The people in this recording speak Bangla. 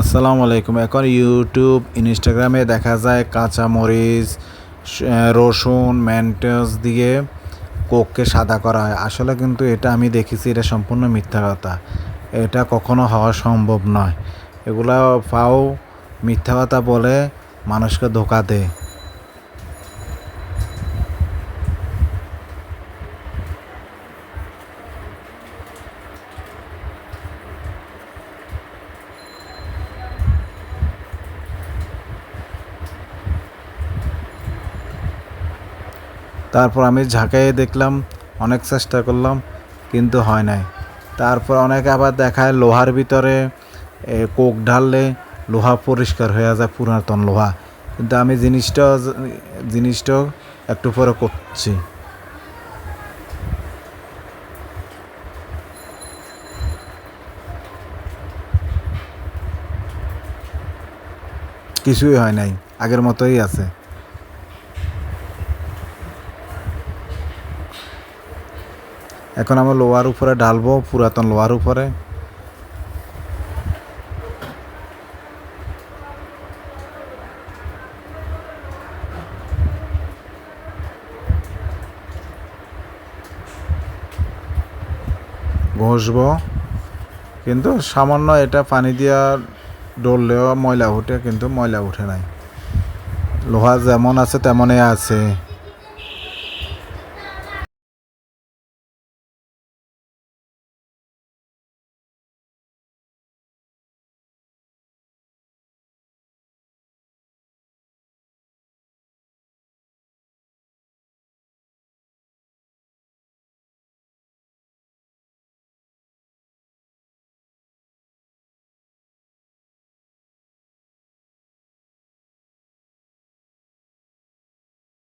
আসসালামু আলাইকুম। এখন ইউটিউব, ইনস্টাগ্রামে দেখা যায় কাঁচামরিচ, রসুন, মেন্টোস দিয়ে কোককে সাদা করা হয়। আসলে কিন্তু এটা আমি দেখেছি, এটা সম্পূর্ণ মিথ্যা কথা। এটা কখনো হওয়া সম্ভব নয়। এগুলা ফাও মিথ্যা কথা বলে মানুষকে ধোঁকা দেয়। তারপর আমি ঝাঁকাইয়ে দেখলাম, অনেক চেষ্টা করলাম, কিন্তু হয় নাই। তারপর অনেকে আবার দেখায় লোহার ভিতরে কোক ঢাললে লোহা পরিষ্কার হয়ে যায়, পুরাতন লোহা। কিন্তু আমি জিনিসটা একটু পরে করছি। কিছুই হয় নাই, আগের মতোই আছে। এখন আমি লোহার উপরে ঢালবো, পুরাতন লোহার উপরে। ঘষবো, কিন্তু সামান্য এটা পানি দিয়া ডললেও ময়লা উঠে, কিন্তু ময়লা উঠে নাই। লোহা যেমন আছে তেমনই আছে।